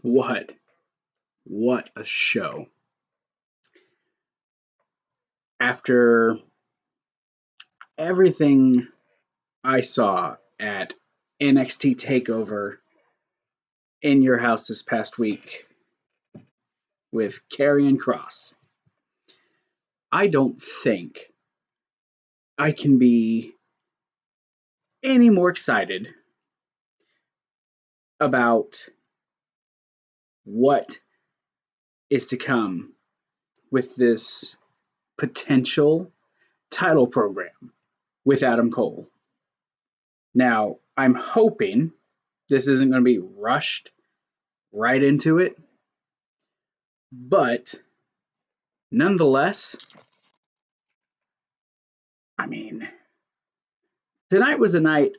What a show. After everything I saw at NXT TakeOver in your house this past week with Karrion Kross, I don't think I can be any more excited about what is to come with this potential title program with Adam Cole. Now, I'm hoping this isn't going to be rushed right into it, but nonetheless, I mean, tonight was a night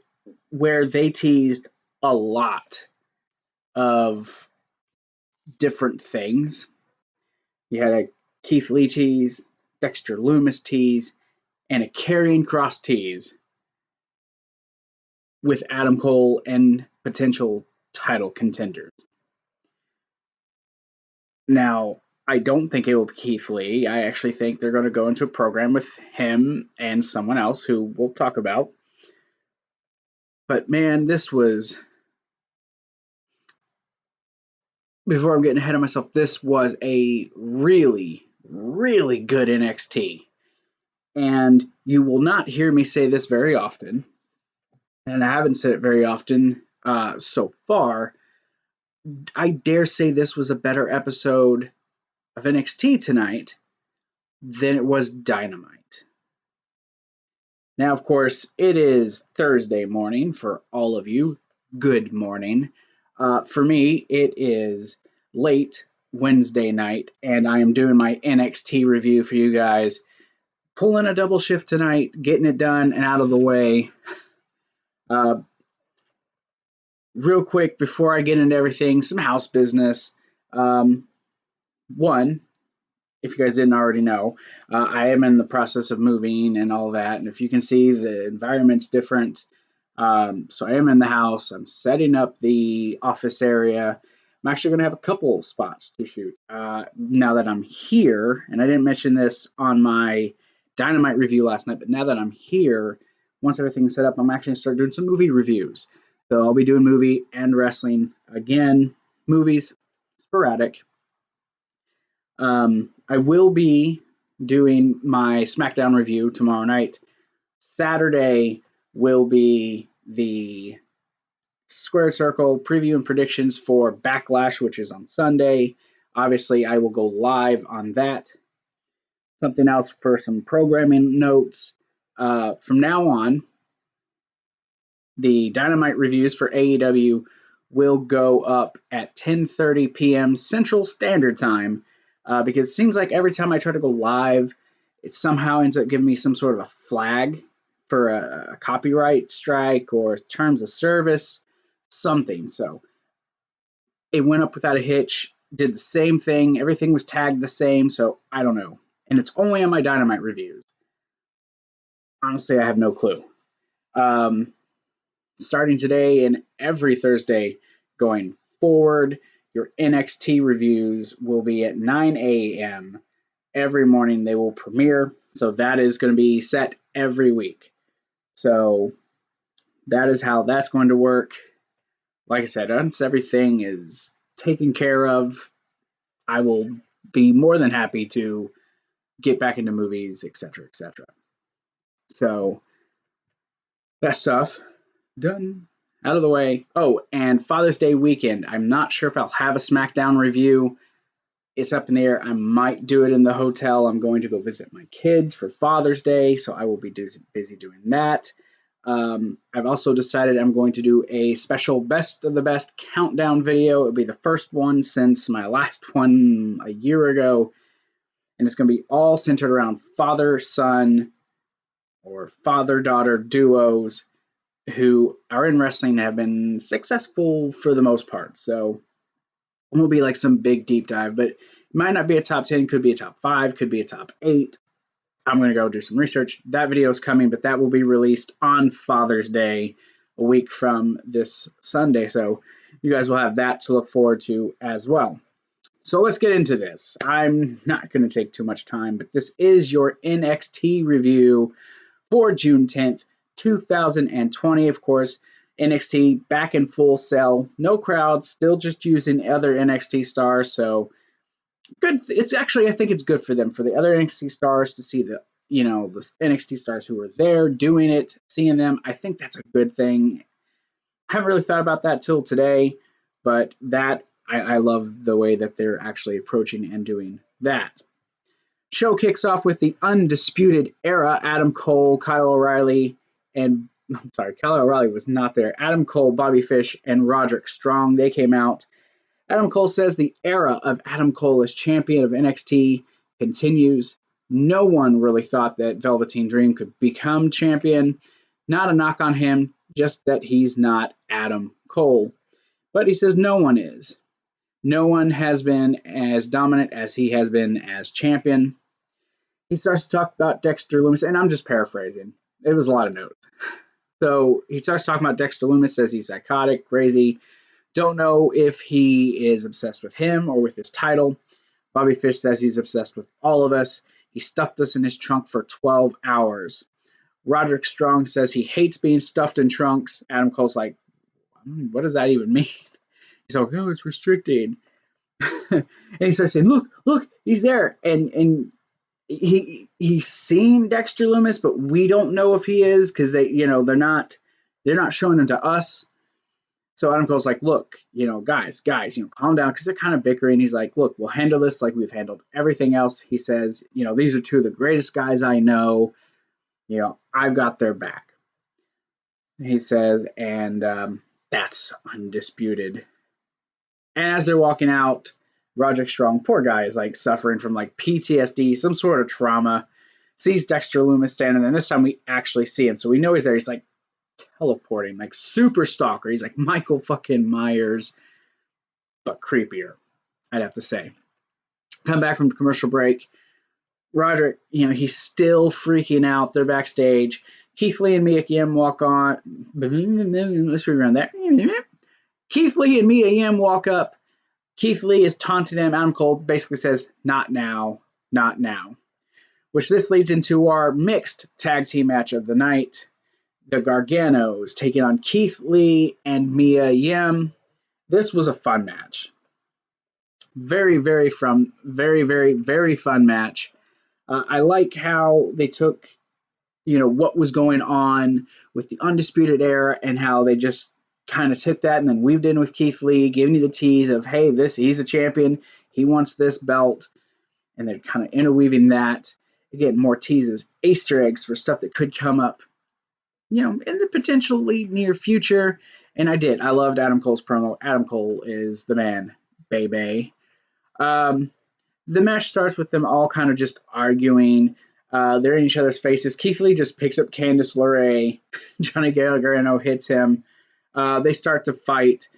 where they teased a lot of different things. You had a Keith Lee tease, Dexter Lumis tease, and a Karrion Kross tease with Adam Cole and potential title contenders. Now, I don't think it will be Keith Lee. I actually think they're going to go into a program with him and someone else who we'll talk about. But man, this was, before I'm getting ahead of myself, this was a really, really good NXT. And you will not hear me say this very often, and I haven't said it very often so far. I dare say this was a better episode of NXT tonight than it was Dynamite. Now, of course, it is Thursday morning for all of you. Good morning. For me, it is late Wednesday night, and I am doing my NXT review for you guys. Pulling a double shift tonight, getting it done and out of the way. Real quick, before I get into everything, some house business. One, if you guys didn't already know, I am in the process of moving and all that. And if you can see, the environment's different. So I am in the house. I'm setting up the office area. I'm actually going to have a couple spots to shoot now that I'm here. And I didn't mention this on my Dynamite review last night, but now that I'm here, once everything's set up, I'm actually going to start doing some movie reviews. So I'll be doing movie and wrestling again. Movies, sporadic. I will be doing my SmackDown review tomorrow night. Saturday will be the Square Circle preview and predictions for Backlash, which is on Sunday. Obviously, I will go live on that. Something else for some programming notes. From now on, the Dynamite reviews for AEW will go up at 10:30 p.m. Central Standard Time because it seems like every time I try to go live, it somehow ends up giving me some sort of a flag for a copyright strike or terms of service, something. So it went up without a hitch, did the same thing. Everything was tagged the same, so I don't know. And it's only on my Dynamite reviews. Honestly, I have no clue. Starting today and every Thursday going forward, your NXT reviews will be at 9 a.m. Every morning they will premiere. So that is going to be set every week. So that is how that's going to work. Like I said, once everything is taken care of, I will be more than happy to get back into movies, etc., etc. So that stuff done, out of the way. Oh, and Father's Day weekend. I'm not sure if I'll have a SmackDown review. It's up in the air. I might do it in the hotel. I'm going to go visit my kids for Father's Day, so I will be busy doing that. I've also decided I'm going to do a special Best of the Best countdown video. It'll be the first one since my last one a year ago, and it's going to be all centered around father-son or father-daughter duos who are in wrestling and have been successful for the most part. So it won't be like some big deep dive, but it might not be a top 10, could be a top 5, could be a top 8. I'm going to go do some research. That video is coming, but that will be released on Father's Day, a week from this Sunday. So you guys will have that to look forward to as well. So let's get into this. I'm not going to take too much time, but this is your NXT review for June 10th, 2020. Of course, NXT back in full sell, no crowd, still just using other NXT stars. So good. It's actually, I think it's good for them, for the other NXT stars to see the NXT stars who are there doing it, seeing them. I think that's a good thing. I haven't really thought about that till today, but I love the way that they're actually approaching and doing that. Show kicks off with the Undisputed Era. Adam Cole, Kyle O'Reilly, and Kyle O'Reilly was not there. Adam Cole, Bobby Fish, and Roderick Strong, they came out. Adam Cole says the era of Adam Cole as champion of NXT continues. No one really thought that Velveteen Dream could become champion. Not a knock on him, just that he's not Adam Cole. But he says no one is. No one has been as dominant as he has been as champion. He starts to talk about Dexter Lumis, and I'm just paraphrasing. It was a lot of notes. So he starts talking about Dexter Lumis, says he's psychotic, crazy. Don't know if he is obsessed with him or with his title. Bobby Fish says he's obsessed with all of us. He stuffed us in his trunk for 12 hours. Roderick Strong says he hates being stuffed in trunks. Adam Cole's like, what does that even mean? He's like, oh, it's restricted. And he starts saying, look, he's there. And he's seen Dexter Lumis, but we don't know if he is, because they're not showing him to us. So Adam Cole's like, look, guys, calm down, because they're kind of bickering. He's like, look, we'll handle this like we've handled everything else. He says, these are two of the greatest guys I know. I've got their back. He says, and that's undisputed. And as they're walking out, Roderick Strong, poor guy, is like suffering from like PTSD, some sort of trauma, sees Dexter Lumis standing there. And this time we actually see him. So we know he's there. He's like teleporting, like super stalker. He's like Michael fucking Myers, but creepier, I'd have to say. Come back from commercial break. Roderick, he's still freaking out. They're backstage. Keith Lee and Mia Yim walk on. Let's read around that. Keith Lee and Mia Yim walk up. Keith Lee is taunting them. Adam Cole basically says, not now, not now. Which this leads into our mixed tag team match of the night. The Garganos taking on Keith Lee and Mia Yim. This was a fun match. Very, very fun match. I like how they took, what was going on with the Undisputed Era and how they just kind of took that and then weaved in with Keith Lee, giving you the tease of, hey, he's the champion. He wants this belt. And they're kind of interweaving that. Again, more teases, Easter eggs for stuff that could come up, in the potentially near future. And I loved Adam Cole's promo. Adam Cole is the man, baby. The match starts with them all kind of just arguing. They're in each other's faces. Keith Lee just picks up Candice LeRae. Johnny Gargano hits him. They start to fight.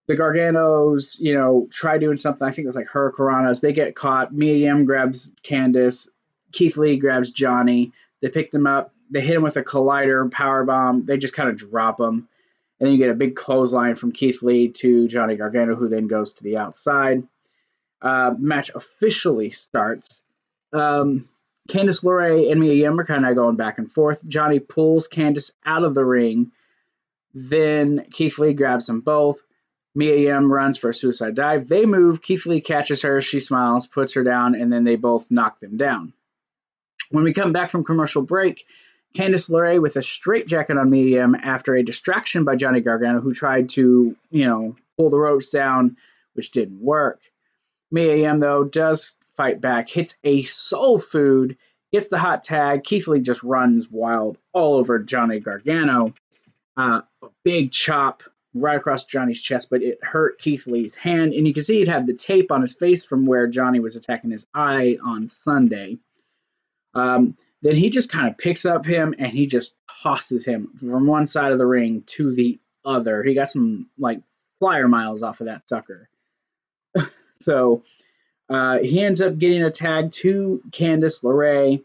The Garganos, try doing something. I think it was like Hurricanranas. They get caught. Mia Yim grabs Candice. Keith Lee grabs Johnny. They pick them up. They hit him with a collider powerbomb. They just kind of drop him. And then you get a big clothesline from Keith Lee to Johnny Gargano, who then goes to the outside. Match officially starts. Candice LeRae and Mia Yim are kind of going back and forth. Johnny pulls Candice out of the ring. Then Keith Lee grabs them both. Mia Yim runs for a suicide dive. They move. Keith Lee catches her. She smiles, puts her down, and then they both knock them down. When we come back from commercial break, Candice LeRae with a straitjacket on Mia Yim after a distraction by Johnny Gargano, who tried to, pull the ropes down, which didn't work. Mia Yim, though, does fight back, hits a soul food, gets the hot tag. Keith Lee just runs wild all over Johnny Gargano. A big chop right across Johnny's chest, but it hurt Keith Lee's hand, and you can see it had the tape on his face from where Johnny was attacking his eye on Sunday. Then he just kind of picks up him, and he just tosses him from one side of the ring to the other. He got some, flyer miles off of that sucker. So he ends up getting a tag to Candice LeRae.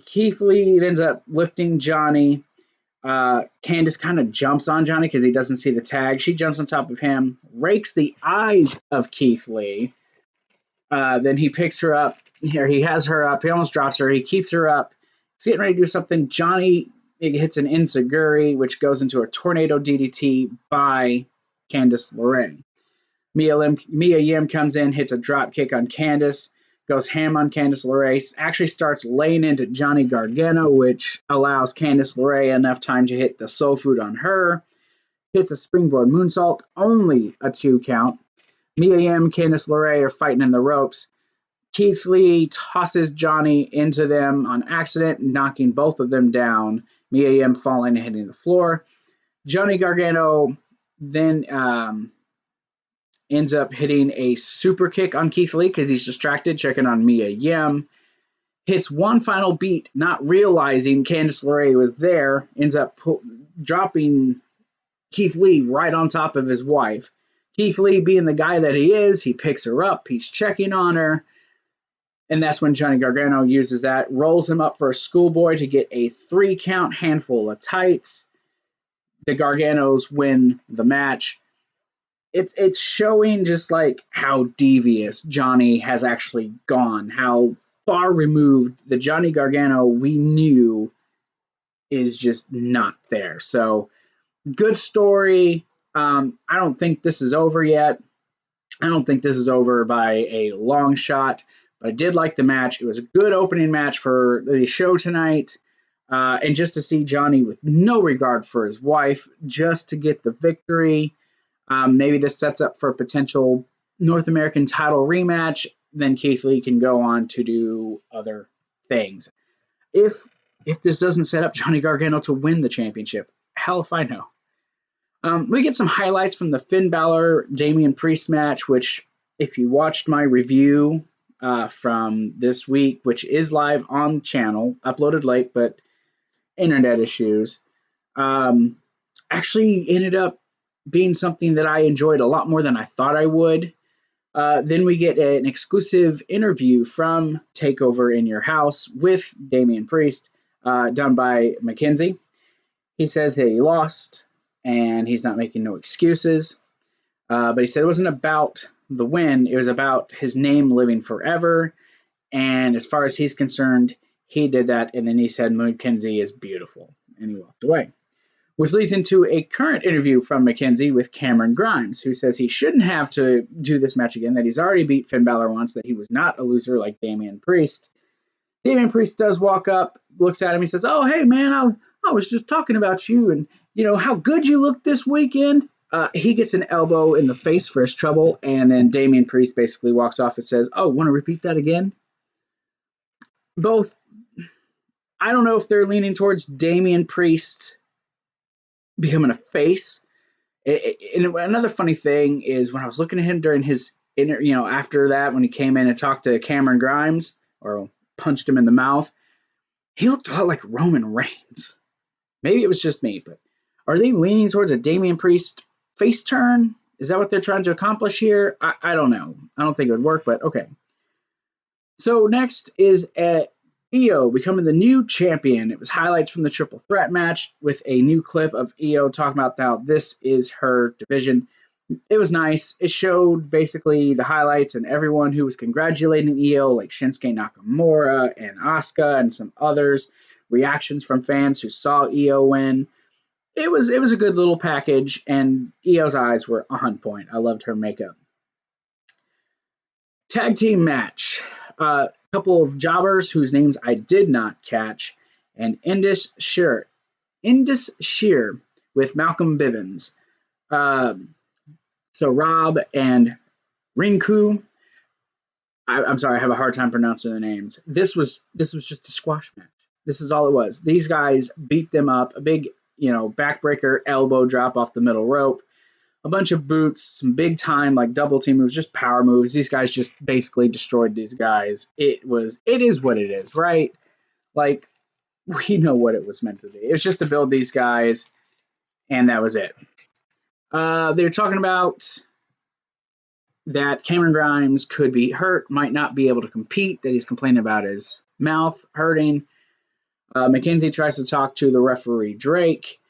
Keith Lee ends up lifting Johnny. Candice kind of jumps on Johnny because he doesn't see the tag. She jumps on top of him, rakes the eyes of Keith Lee. Then he picks her up. Here he has her up. He almost drops her. He keeps her up. He's getting ready to do something. Johnny hits an enziguri, which goes into a tornado DDT by Candice LeRae. Mia Yim comes in, hits a drop kick on Candice, goes ham on Candice LeRae, actually starts laying into Johnny Gargano, which allows Candice LeRae enough time to hit the soul food on her. Hits a springboard moonsault, only a 2 count. Mia Yim, Candice LeRae are fighting in the ropes. Keith Lee tosses Johnny into them on accident, knocking both of them down. Mia Yim falling and hitting the floor. Johnny Gargano then ends up hitting a super kick on Keith Lee because he's distracted, checking on Mia Yim. Hits one final beat, not realizing Candice LeRae was there. Ends up dropping Keith Lee right on top of his wife. Keith Lee, being the guy that he is, he picks her up. He's checking on her. And that's when Johnny Gargano uses that, rolls him up for a schoolboy to get a 3 count handful of tights. The Garganos win the match. It's showing just like how devious Johnny has actually gone, how far removed the Johnny Gargano we knew is just not there. So good story. I don't think this is over yet. I don't think this is over by a long shot, but I did like the match. It was a good opening match for the show tonight. And just to see Johnny with no regard for his wife, just to get the victory. Maybe this sets up for a potential North American title rematch. Then Keith Lee can go on to do other things. If this doesn't set up Johnny Gargano to win the championship, hell if I know. We get some highlights from the Finn Balor Damian Priest match, which if you watched my review from this week, which is live on the channel, uploaded late, but internet issues, actually ended up being something that I enjoyed a lot more than I thought I would. Then we get an exclusive interview from TakeOver in Your House with Damian Priest, done by Mackenzie. He says that he lost, and he's not making no excuses. But he said it wasn't about the win. It was about his name living forever. And as far as he's concerned, he did that. And then he said Mackenzie is beautiful. And he walked away. Which leads into a current interview from Mackenzie with Cameron Grimes, who says he shouldn't have to do this match again, that he's already beat Finn Balor once, that he was not a loser like Damian Priest. Damian Priest does walk up, looks at him, he says, "Oh, hey, man, I was just talking about you and, you know, how good you looked this weekend." He gets an elbow in the face for his trouble, and then Damian Priest basically walks off and says, "Oh, want to repeat that again?" Both, I don't know if they're leaning towards Damian Priest becoming a face. And another funny thing is when I was looking at him during his after that, when he came in and talked to Cameron Grimes or punched him in the mouth, he looked a lot like Roman Reigns. Maybe it was just me, but are they leaning towards a Damian Priest face turn? Is that what they're trying to accomplish here? I don't know. I don't think it would work, but okay. So next is Io becoming the new champion. It was highlights from the triple threat match with a new clip of Io talking about how this is her division. It was nice. It showed basically the highlights and everyone who was congratulating Io, like Shinsuke Nakamura and Asuka and some others. Reactions from fans who saw Io win. It was a good little package, and Io's eyes were on point. I loved her makeup. Tag team match. Couple of jobbers whose names I did not catch, and Indus Shear with Malcolm Bivens. So Rob and Rinku. I'm sorry, I have a hard time pronouncing the names. This was just a squash match. This is all it was. These guys beat them up. A big, backbreaker elbow drop off the middle rope. A bunch of boots, some big time like double team moves, just power moves. These guys just basically destroyed these guys. It is what it is, right? Like, we know what it was meant to be. It was just to build these guys, and that was it. They were talking about that Cameron Grimes could be hurt, might not be able to compete, that he's complaining about his mouth hurting. McKenzie tries to talk to the referee Drake,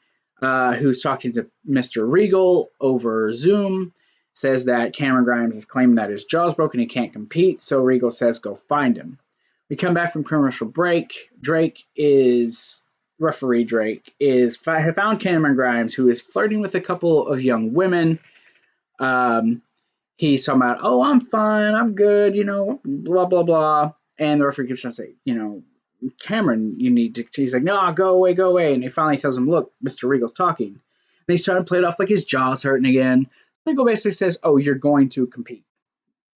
who's talking to Mr. Regal over Zoom. Says that Cameron Grimes is claiming that his jaw's broken, he can't compete. So Regal says, "Go find him." We come back from commercial break. Referee Drake have found Cameron Grimes, who is flirting with a couple of young women. He's talking about, "Oh, I'm fine, I'm good, blah blah blah," and the referee keeps trying to say, "Cameron, you need to." He's like, "No, go away, go away," and he finally tells him, "Look, Mr. Regal's talking." And he's trying to play it off like his jaw's hurting again. Regal basically says, "Oh, you're going to compete."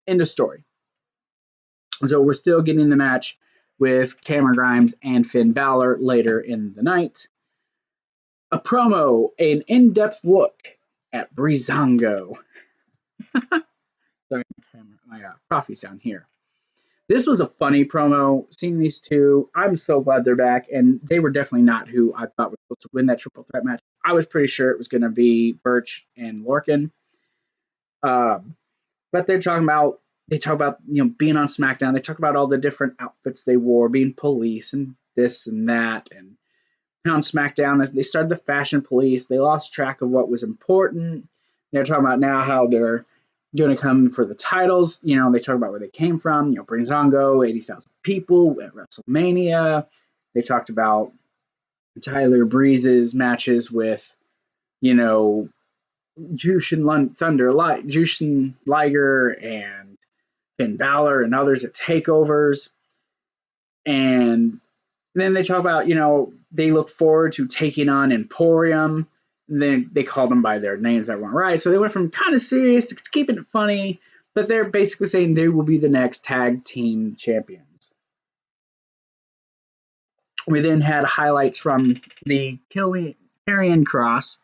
End of story. So we're still getting the match with Cameron Grimes and Finn Balor later in the night. A promo, an in-depth look at Breezango. Sorry, my coffee's down here. This was a funny promo. Seeing these two, I'm so glad they're back, and they were definitely not who I thought was supposed to win that triple threat match. I was pretty sure it was going to be Burch and Lorcan. But they talk about being on SmackDown. They talk about all the different outfits they wore, being police and this and that, and on SmackDown they started the fashion police. They lost track of what was important. They're talking about now how they're going to come for the titles. They talk about where they came from. Breezango, 80,000 people at WrestleMania. They talked about Tyler Breeze's matches with, Jushin Liger and Finn Balor and others at takeovers. And then they talk about, they look forward to taking on Emporium. And then they called them by their names that weren't right. So they went from kind of serious to keeping it funny, but they're basically saying they will be the next tag team champions. We then had highlights from the Karrion Kross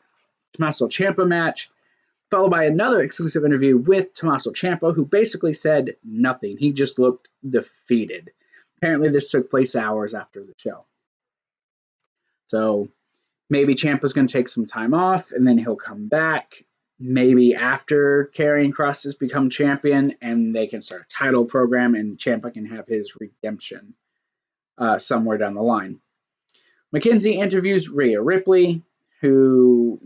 Tommaso Ciampa match, followed by another exclusive interview with Tommaso Ciampa, who basically said nothing. He just looked defeated. Apparently, this took place hours after the show. So maybe Ciampa's going to take some time off, and then he'll come back. Maybe after Karrion Kross has become champion, and they can start a title program, and Ciampa can have his redemption somewhere down the line. McKenzie interviews Rhea Ripley, who,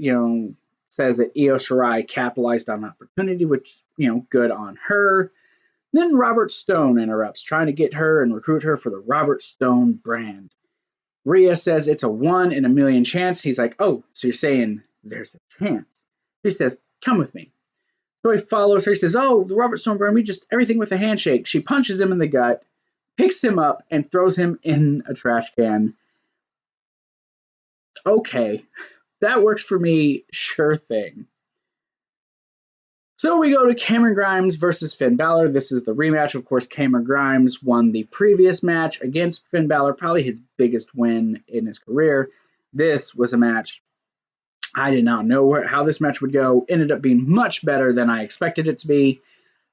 says that Io Shirai capitalized on opportunity, which, good on her. Then Robert Stone interrupts, trying to get her and recruit her for the Robert Stone brand. Rhea says it's a 1 in a million chance. He's like, "Oh, so you're saying there's a chance?" She says, "Come with me." So he follows her. He says, "Oh, the Robert Stone brand, everything with a handshake." She punches him in the gut, picks him up, and throws him in a trash can. Okay, that works for me. Sure thing. So we go to Cameron Grimes versus Finn Balor. This is the rematch. Of course, Cameron Grimes won the previous match against Finn Balor, probably his biggest win in his career. This was a match I did not know how this match would go. Ended up being much better than I expected it to be.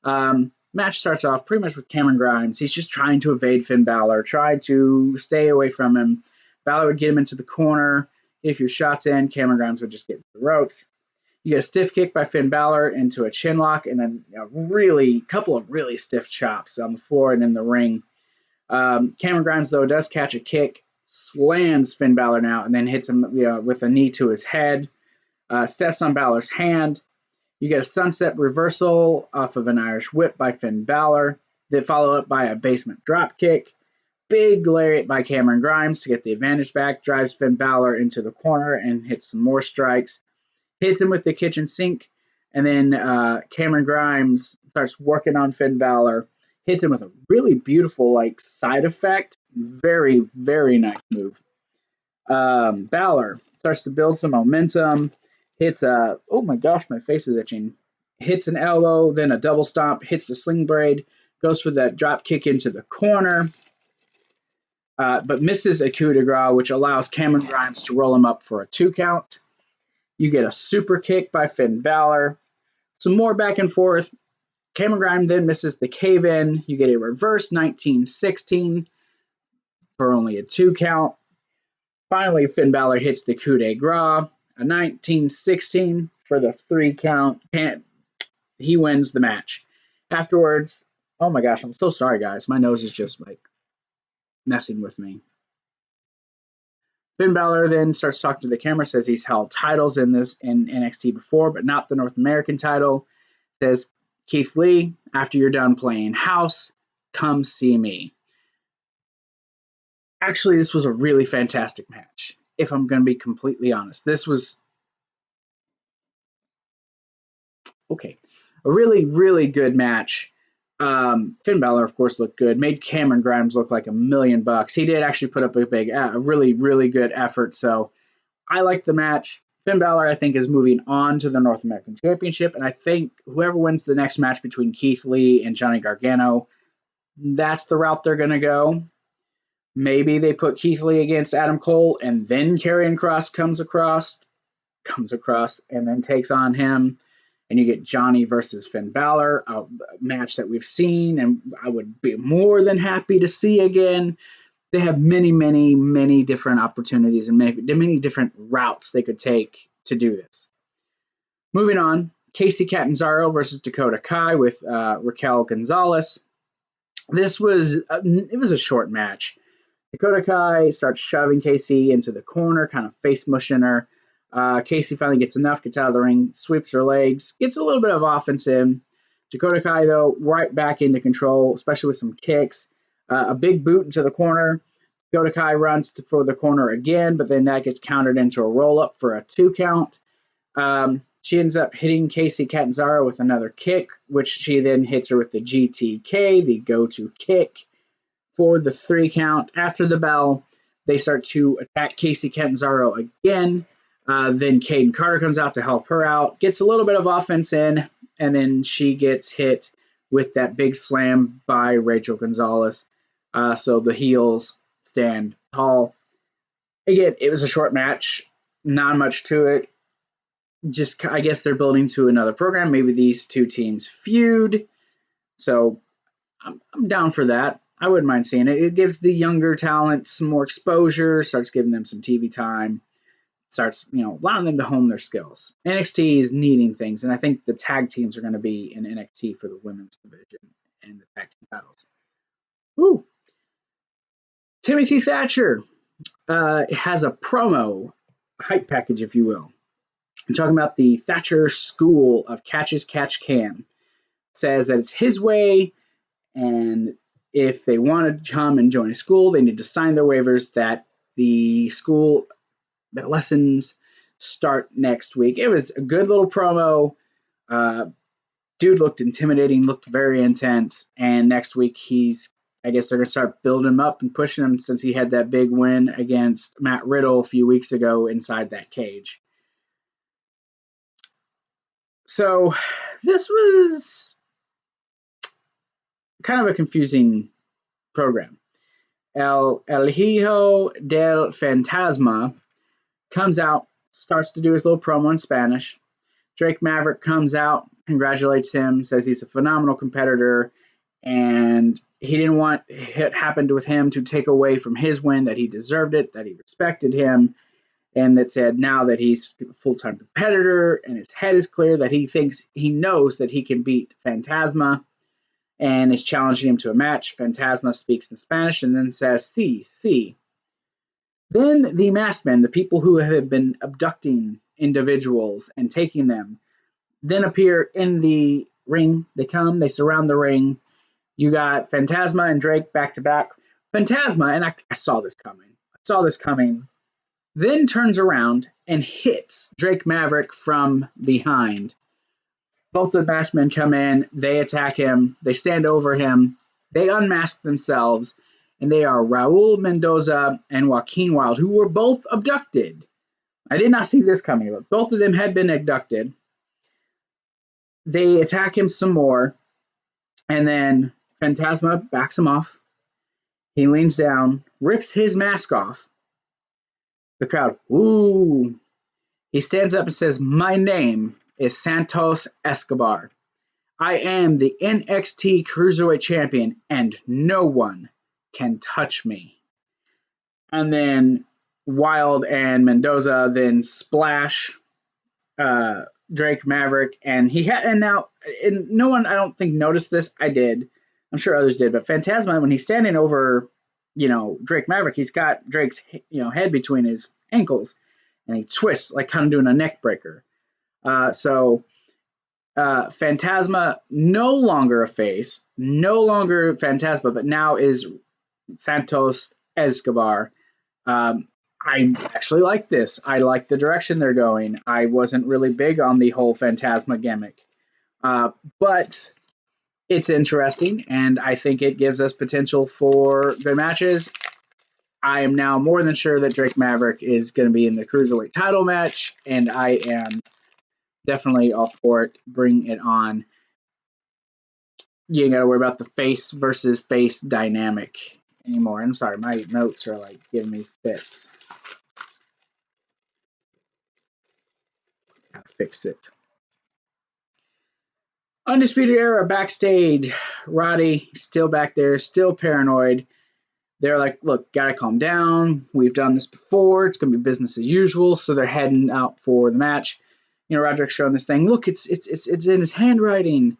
Match starts off pretty much with Cameron Grimes. He's just trying to evade Finn Balor, try to stay away from him. Balor would get him into the corner. If your shot's in, Cameron Grimes would just get the ropes. You get a stiff kick by Finn Balor into a chin lock, and then a couple of really stiff chops on the floor and in the ring. Cameron Grimes, though, does catch a kick, slams Finn Balor now, and then hits him with a knee to his head. Steps on Balor's hand. You get a sunset reversal off of an Irish whip by Finn Balor. Then follow up by a basement drop kick. Big lariat by Cameron Grimes to get the advantage back. Drives Finn Balor into the corner and hits some more strikes. Hits him with the kitchen sink. And then Cameron Grimes starts working on Finn Balor. Hits him with a really beautiful side effect. Very, very nice move. Balor starts to build some momentum. Hits oh my gosh, my face is itching. Hits an elbow, then a double stomp, hits the sling blade, goes for that drop kick into the corner, but misses a coup de grace, which allows Cameron Grimes to roll him up for a 2 count. You get a super kick by Finn Balor. Some more back and forth. Cameron Grimes then misses the cave-in. You get a reverse 1916 for only a 2 count. Finally, Finn Balor hits the coup de grace, a 1916 for the 3 count. He wins the match. Afterwards, oh my gosh, I'm so sorry, guys. My nose is just messing with me. Finn Balor then starts talking to the camera, says he's held titles in NXT before, but not the North American title. Says, Keith Lee, after you're done playing house, come see me. Actually, this was a really fantastic match, if I'm going to be completely honest. This was a really, really good match. Finn Balor, of course, looked good. Made Cameron Grimes look like $1 million. He did actually put up a really, really good effort. So I like the match. Finn Balor, I think, is moving on to the North American Championship, and I think whoever wins the next match between Keith Lee and Johnny Gargano, that's the route they're going to go. Maybe they put Keith Lee against Adam Cole, and then Karrion Kross comes across, and then takes on him, and you get Johnny versus Finn Balor, a match that we've seen, and I would be more than happy to see again. They have many, many, many different opportunities and many different routes they could take to do this. Moving on, Kacy Catanzaro versus Dakota Kai with Raquel Gonzalez. This was a short match. Dakota Kai starts shoving Kacy into the corner, kind of face mushing her. Kacy finally gets enough, gets out of the ring, sweeps her legs, gets a little bit of offense in. Dakota Kai, though, right back into control, especially with some kicks. A big boot into the corner. Dakota Kai runs for the corner again, but then that gets countered into a roll-up for a 2 count. She ends up hitting Kacy Catanzaro with another kick, which she then hits her with the GTK, the go-to kick, for the 3 count. After the bell, they start to attack Kacy Catanzaro again. Then Caden Carter comes out to help her out, gets a little bit of offense in, and then she gets hit with that big slam by Rachel Gonzalez. So the heels stand tall. Again, it was a short match, not much to it. Just, I guess they're building to another program. Maybe these two teams feud. So I'm down for that. I wouldn't mind seeing it. It gives the younger talent some more exposure, starts giving them some TV time, starts, allowing them to hone their skills. NXT is needing things, and I think the tag teams are going to be in NXT for the women's division and the tag team battles. Woo! Timothy Thatcher has a promo, hype package, if you will. I'm talking about the Thatcher School of Catch as Catch Can. Says that it's his way, and if they want to come and join a school, they need to sign their waivers that the school, that lessons start next week. It was a good little promo. Dude looked intimidating, looked very intense, and next week I guess they're going to start building him up and pushing him since he had that big win against Matt Riddle a few weeks ago inside that cage. So this was kind of a confusing program. El Hijo del Fantasma comes out, starts to do his little promo in Spanish. Drake Maverick comes out, congratulates him, says he's a phenomenal competitor, and he didn't want it happened with him to take away from his win, that he deserved it, that he respected him, and that said now that he's a full-time competitor and his head is clear, that he knows that he can beat Fantasma, and is challenging him to a match. Fantasma speaks in Spanish and then says, sí. Then the masked men, the people who have been abducting individuals and taking them, then appear in the ring. They come, they surround the ring. You got Fantasma and Drake back to back. Fantasma, and I saw this coming, then turns around and hits Drake Maverick from behind. Both the masked men come in, they attack him, they stand over him, they unmask themselves, and they are Raul Mendoza and Joaquin Wilde, who were both abducted. I did not see this coming, but both of them had been abducted. They attack him some more, and then Fantasma backs him off. He leans down, rips his mask off. The crowd, woo! He stands up and says, "My name is Santos Escobar. I am the NXT Cruiserweight Champion, and no one can touch me." And then Wilde and Mendoza then splash Drake Maverick, and no one, I don't think, noticed this. I did. I'm sure others did, but Fantasma, when he's standing over Drake Maverick, he's got Drake's, head between his ankles, and he twists like kind of doing a neck breaker. So Phantasma, no longer a face, no longer Phantasma, but now is Santos Escobar. I actually like this. I like the direction they're going. I wasn't really big on the whole Phantasma gimmick, but it's interesting, and I think it gives us potential for good matches. I am now more than sure that Drake Maverick is going to be in the Cruiserweight title match, and I am definitely all for it. Bring it on. You ain't got to worry about the face versus face dynamic anymore. I'm sorry, my notes are like giving me fits. Gotta fix it. Undisputed Era backstage. Roddy still back there, still paranoid. They're like, look, gotta calm down. We've done this before. It's gonna be business as usual. So they're heading out for the match. Roderick's showing this thing. Look, it's in his handwriting.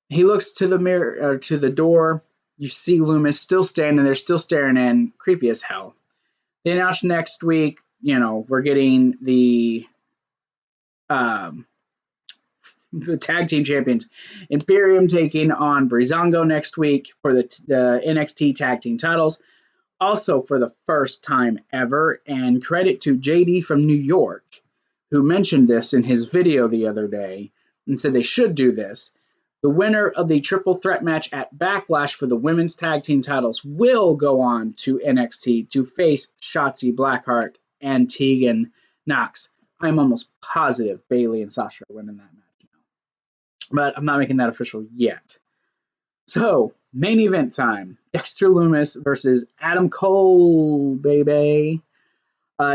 He looks to the mirror, to the door. You see Loomis still standing there, still staring in. Creepy as hell. They announced next week, we're getting the tag team champions. Imperium taking on Breezango next week for the NXT tag team titles. Also for the first time ever, and credit to JD from New York, who mentioned this in his video the other day and said they should do this. The winner of the triple threat match at Backlash for the women's tag team titles will go on to NXT to face Shotzi Blackheart and Tegan Nox. I'm almost positive Bayley and Sasha are winning that match now, but I'm not making that official yet. So, main event time. Dexter Lumis versus Adam Cole, baby.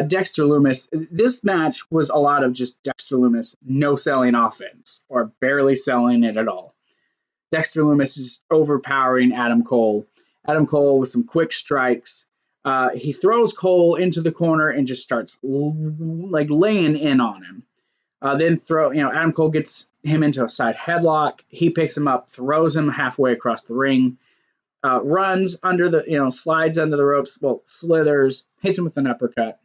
Dexter Lumis. This match was a lot of just Dexter Lumis no selling offense, or barely selling it at all. Dexter Lumis is overpowering Adam Cole. Adam Cole with some quick strikes. He throws Cole into the corner and just starts laying in on him. Then Adam Cole gets him into a side headlock. He picks him up, throws him halfway across the ring, runs under the, slides under the ropes, slithers, hits him with an uppercut.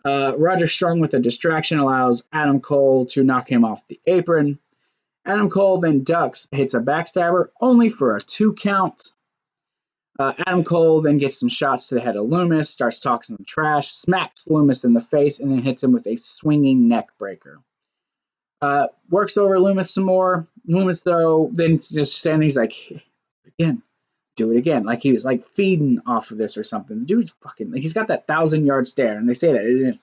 Roger Strong with a distraction allows Adam Cole to knock him off the apron. Adam Cole then ducks, hits a backstabber, only for a 2 count. Adam Cole then gets some shots to the head of Lumis, starts talking some trash, smacks Lumis in the face, and then hits him with a swinging neck breaker. Works over Lumis some more. Lumis, though, then just standing, he's like, again, do it again. Like he was like feeding off of this or something. The dude's fucking, he's got that 1,000-yard stare, and they say that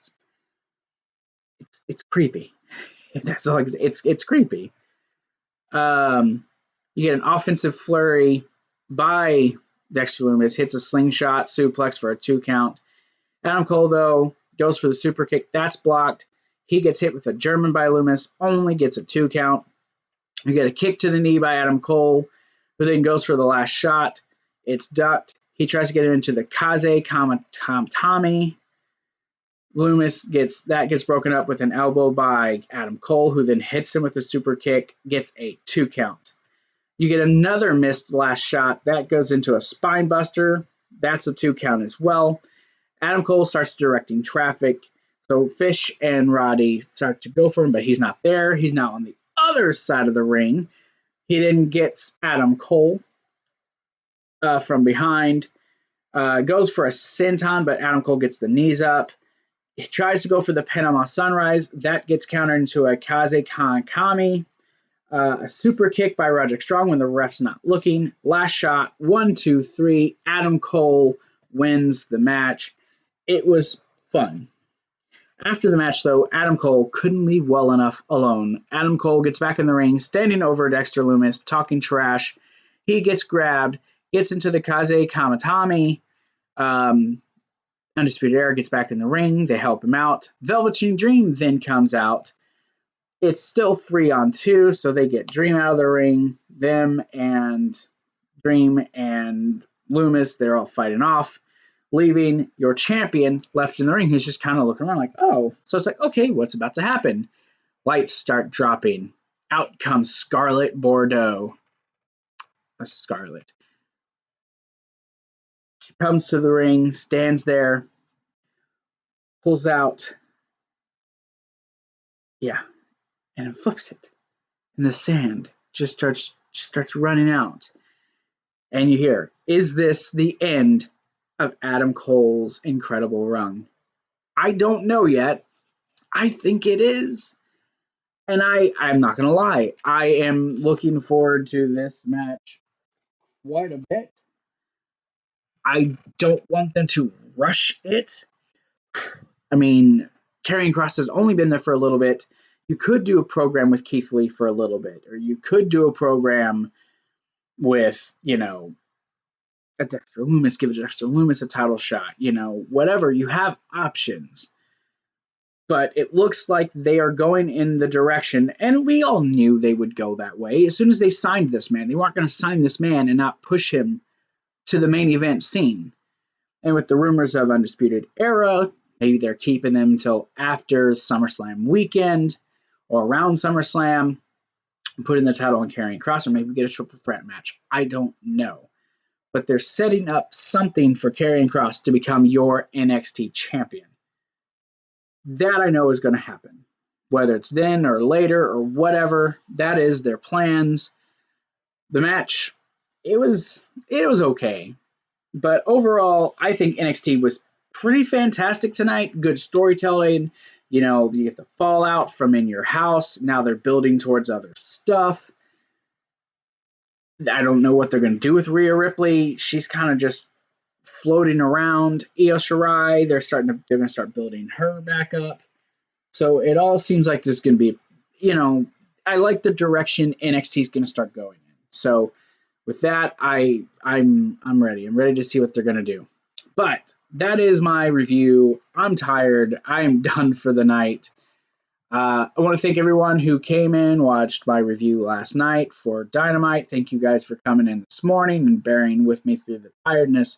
it's creepy. That's all. It's creepy. You get an offensive flurry by Dexter Lumis, hits a slingshot suplex for a 2 count. Adam Cole, though, goes for the super kick. That's blocked. He gets hit with a German by Lumis, only gets a 2 count. You get a kick to the knee by Adam Cole, who then goes for the last shot. It's ducked. He tries to get it into the Kaze Kamatami. Lumis gets broken up with an elbow by Adam Cole, who then hits him with a super kick, gets a 2 count. You get another missed last shot. That goes into a spine buster. That's a 2 count as well. Adam Cole starts directing traffic. So Fish and Roddy start to go for him, but he's not there. He's now on the other side of the ring. He then gets Adam Cole from behind. Goes for a senton, but Adam Cole gets the knees up. He tries to go for the Panama Sunrise. That gets countered into a Kaze Kankami. A super kick by Roderick Strong when the ref's not looking. Last shot, 1, 2, 3. Adam Cole wins the match. It was fun. After the match, though, Adam Cole couldn't leave well enough alone. Adam Cole gets back in the ring, standing over Dexter Lumis, talking trash. He gets grabbed, gets into the Kaze Kamatami. Undisputed Era gets back in the ring. They help him out. Velveteen Dream then comes out. It's still 3-on-2, so they get Dream out of the ring. Them and Dream and Lumis, they're all fighting off, leaving your champion left in the ring who's just kind of looking around like, oh. So it's like, okay, what's about to happen? Lights start dropping. Out comes Scarlett Bordeaux. Scarlett. She comes to the ring, stands there, pulls out, and flips it. And the sand just starts running out. And you hear, is this the end of Adam Cole's incredible run? I don't know yet. I think it is. And I'm not going to lie. I am looking forward to this match quite a bit. I don't want them to rush it. I mean, Karrion Kross has only been there for a little bit. You could do a program with Keith Lee for a little bit, or you could do a program with, a Dexter Lumis, give Dexter Lumis a title shot, whatever. You have options. But it looks like they are going in the direction, and we all knew they would go that way. As soon as they signed this man, they weren't going to sign this man and not push him to the main event scene. And with the rumors of Undisputed Era, maybe they're keeping them until after SummerSlam weekend or around SummerSlam, putting the title on Karrion Kross, or maybe get a triple threat match. I don't know. But they're setting up something for Karrion Kross to become your NXT champion. That I know is going to happen. Whether it's then or later or whatever, that is their plans. The match, it was okay. But overall, I think NXT was pretty fantastic tonight. Good storytelling. You get the fallout from In Your House. Now they're building towards other stuff. I don't know what they're going to do with Rhea Ripley. She's kind of just floating around. Io Shirai, they're going to start building her back up. So it all seems like this is going to be, I like the direction NXT is going to start going in. So with that, I'm ready. I'm ready to see what they're going to do. But that is my review. I'm tired. I'm done for the night. I want to thank everyone who came in, watched my review last night for Dynamite. Thank you guys for coming in this morning and bearing with me through the tiredness.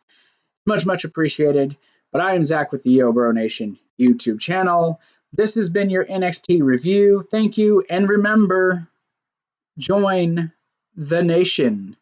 Much, much appreciated. But I am Zach with the Yo Bro Nation YouTube channel. This has been your NXT review. Thank you. And remember, join the nation.